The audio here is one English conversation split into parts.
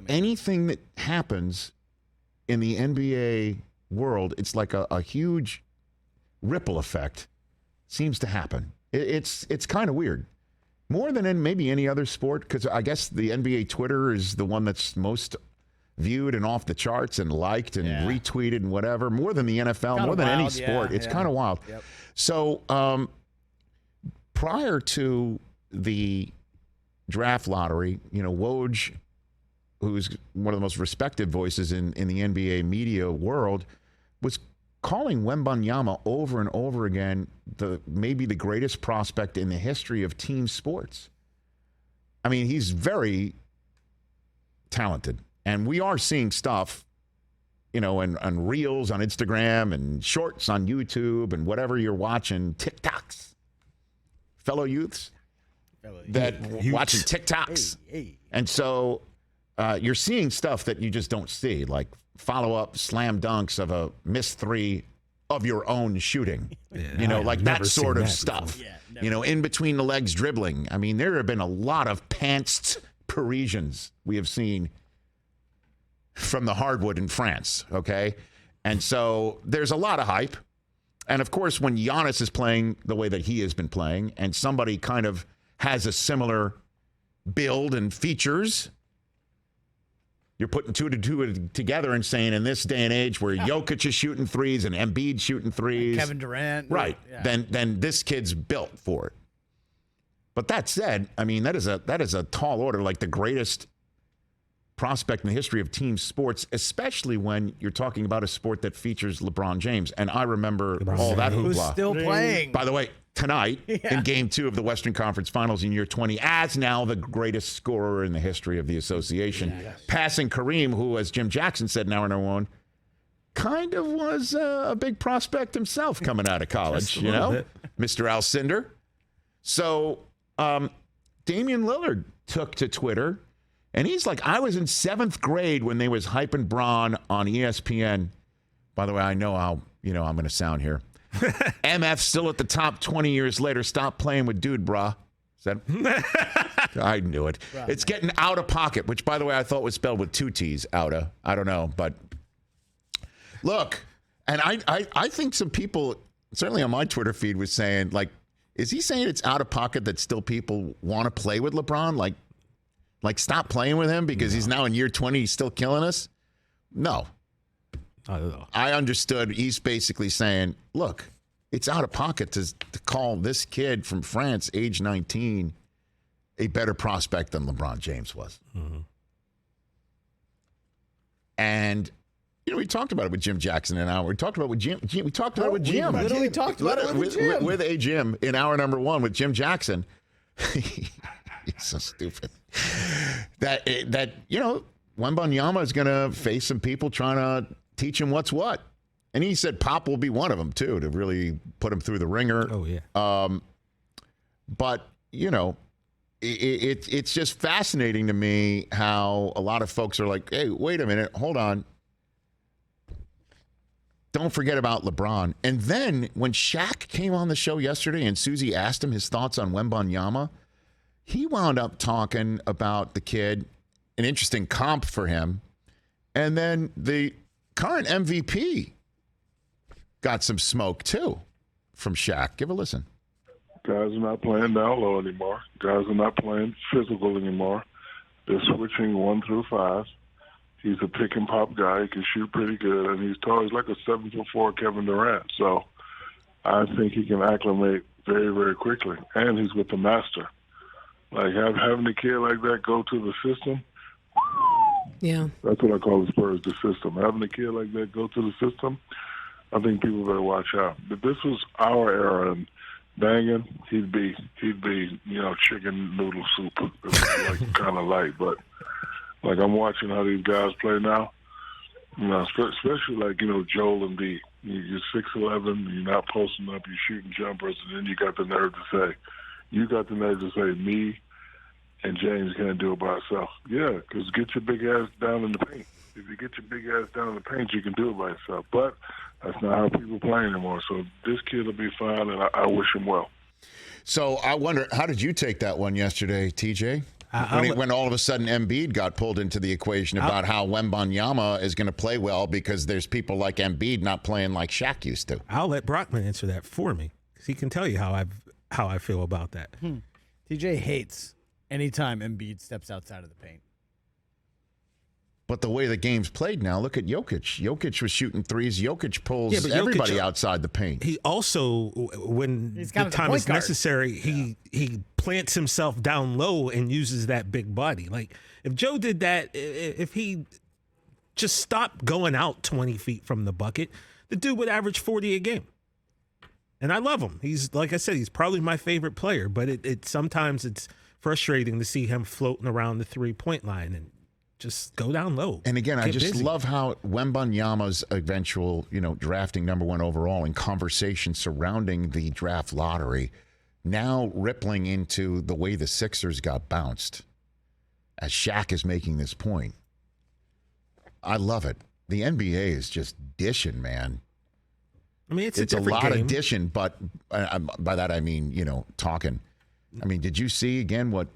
anything that happens in the NBA world, it's like a huge ripple effect seems to happen. It's kind of weird. More than in maybe any other sport, because I guess the NBA Twitter is the one that's most viewed and off the charts and liked and retweeted and whatever. More than the NFL, more than any sport. It's kind of wild. Yep. So prior to the draft lottery, Woj, who's one of the most respected voices in the NBA media world, was calling Wembanyama over and over again maybe the greatest prospect in the history of team sports. I mean, he's very talented. And we are seeing stuff, and reels on Instagram and shorts on YouTube and whatever you're watching, TikToks. Fellow youths that watching TikToks. Hey. And so you're seeing stuff that you just don't see, like follow-up slam dunks of a missed three of your own shooting. Like that sort of stuff. Yeah, in between the legs dribbling. I mean, there have been a lot of pantsed Parisians we have seen from the hardwood in France, okay? And so there's a lot of hype. And, of course, when Giannis is playing the way that he has been playing and somebody kind of has a similar build and features, you're putting two to two together and saying in this day and age where Jokic is shooting threes and Embiid shooting threes. Kevin Durant. Right. Yeah. Then this kid's built for it. But that said, I mean, that is a tall order, like the greatest prospect in the history of team sports, especially when you're talking about a sport that features LeBron James. And I remember all that hoopla. Who's still playing. By the way, tonight in Game 2 of the Western Conference Finals in year 20, as now the greatest scorer in the history of the association, passing Kareem, who, as Jim Jackson said in Hour Number 1, kind of was a big prospect himself coming out of college, Mr. Alcindor. So Damian Lillard took to Twitter. And he's like, I was in 7th grade when they was hyping Bron on ESPN. By the way, I know how, I'm going to sound here. MF still at the top 20 years later. Stop playing with dude, brah. Is that? I knew it. Right. It's getting out of pocket, which, by the way, I thought was spelled with 2 T's, outa. I don't know. But look, and I think some people, certainly on my Twitter feed, was saying, like, is he saying it's out of pocket that still people want to play with LeBron? Like, stop playing with him because he's now in year 20, he's still killing us? No. I understood he's basically saying, look, it's out of pocket to call this kid from France, age 19, a better prospect than LeBron James was. Mm-hmm. And, we talked about it with Jim Jackson in hour. We talked about it with Jim. We talked about it with Jim. We literally talked about it with Jim. With a Jim in Hour Number 1 with Jim Jackson. He's so stupid. That Wembanyama is going to face some people trying to teach him what's what. And he said Pop will be one of them, too, to really put him through the ringer. Oh, yeah. But, it's just fascinating to me how a lot of folks are like, hey, wait a minute, hold on. Don't forget about LeBron. And then when Shaq came on the show yesterday and Susie asked him his thoughts on Wembanyama, he wound up talking about the kid, an interesting comp for him. And then the current MVP got some smoke, too, from Shaq. Give a listen. Guys are not playing down low anymore. Guys are not playing physical anymore. They're switching 1 through 5. He's a pick and pop guy. He can shoot pretty good, and he's tall. He's like a 7'4" Kevin Durant. So I think he can acclimate very, very quickly. And he's with the master. Like having a kid like that go to the system. Yeah. That's what I call the Spurs, the system. Having a kid like that go to the system, I think people better watch out. If this was our era and banging, he'd be chicken noodle soup. Like kind of light, but like I'm watching how these guys play now. Especially like Joel Embiid. You're 6'11", you're not posting up, you're shooting jumpers, and then you got the nerve to say me and James can't do it by himself. Yeah, because get your big ass down in the paint. If you get your big ass down in the paint, you can do it by yourself. But that's not how people play anymore. So this kid will be fine, and I wish him well. So I wonder, how did you take that one yesterday, TJ? When all of a sudden Embiid got pulled into the equation about how Wembanyama is going to play well because there's people like Embiid not playing like Shaq used to. I'll let Brockman answer that for me because he can tell you how I feel about that. TJ hates anytime Embiid steps outside of the paint. But the way the game's played now, look at Jokic. Jokic was shooting threes. Jokic pulls everybody outside the paint. He also, when the time is necessary, he plants himself down low and uses that big body. Like, if Joe did that, if he just stopped going out 20 feet from the bucket, the dude would average 40 a game. And I love him. He's, like I said, he's probably my favorite player, but sometimes it's frustrating to see him floating around the 3-point line and just go down low. And again, I just love how Wembanyama's eventual, drafting number 1 overall and conversation surrounding the draft lottery now rippling into the way the Sixers got bounced as Shaq is making this point. I love it. The NBA is just dishing, man. I mean, it's a lot game. of dishing, but by that I mean, talking. I mean, did you see again what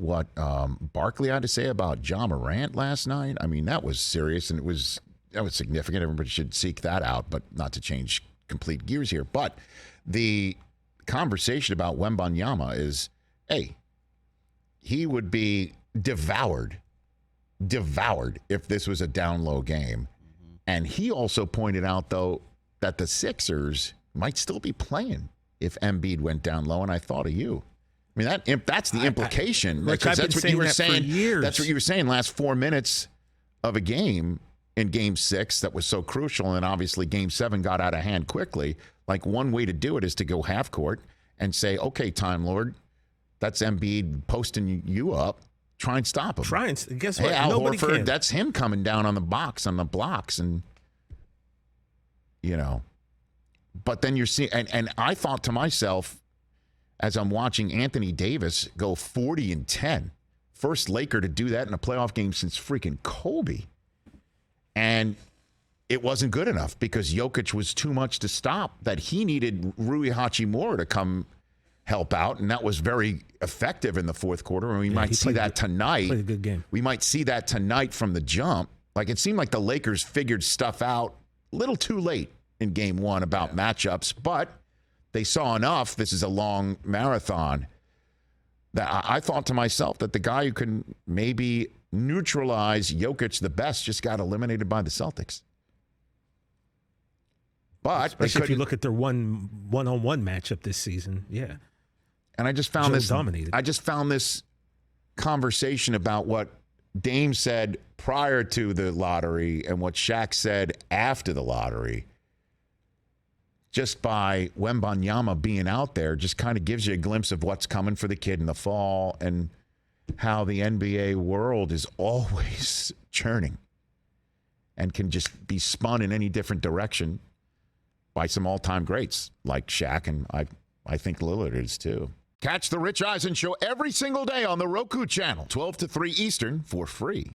Barkley had to say about Ja Morant last night? I mean, that was serious and that was significant. Everybody should seek that out, but not to change complete gears here. But the conversation about Wembanyama is, hey, he would be devoured if this was a down low game. And he also pointed out, though, that the Sixers might still be playing if Embiid went down low, and I thought of you. I mean, that's the implication. Because that's what you were saying. That's what you were saying last 4 minutes of a game in Game 6 that was so crucial, and obviously Game 7 got out of hand quickly. Like, one way to do it is to go half court and say, okay, Time Lord, that's Embiid posting you up. Try and stop him. Guess what? Hey, Al Nobody Horford, can. that's him coming down on the blocks, and But then you're seeing, and I thought to myself, as I'm watching Anthony Davis go 40-10, first Laker to do that in a playoff game since freaking Kobe. And it wasn't good enough because Jokic was too much to stop, that he needed Rui Hachimura to come help out, and that was very effective in the fourth quarter, and we might see that tonight. Played a good game. We might see that tonight from the jump. Like, it seemed like the Lakers figured stuff out a little too late in Game 1 about matchups, but they saw enough. This is a long marathon that I thought to myself that the guy who can maybe neutralize Jokic the best just got eliminated by the Celtics. But especially if you look at their one-on-one matchup this season, yeah. And I just found dominated. I just found this conversation about what Dame said prior to the lottery and what Shaq said after the lottery, just by Wembanyama being out there, just kind of gives you a glimpse of what's coming for the kid in the fall and how the NBA world is always churning and can just be spun in any different direction by some all-time greats like Shaq, and I think Lillard is too. Catch the Rich Eisen Show every single day on the Roku channel, 12 to 3 Eastern, for free.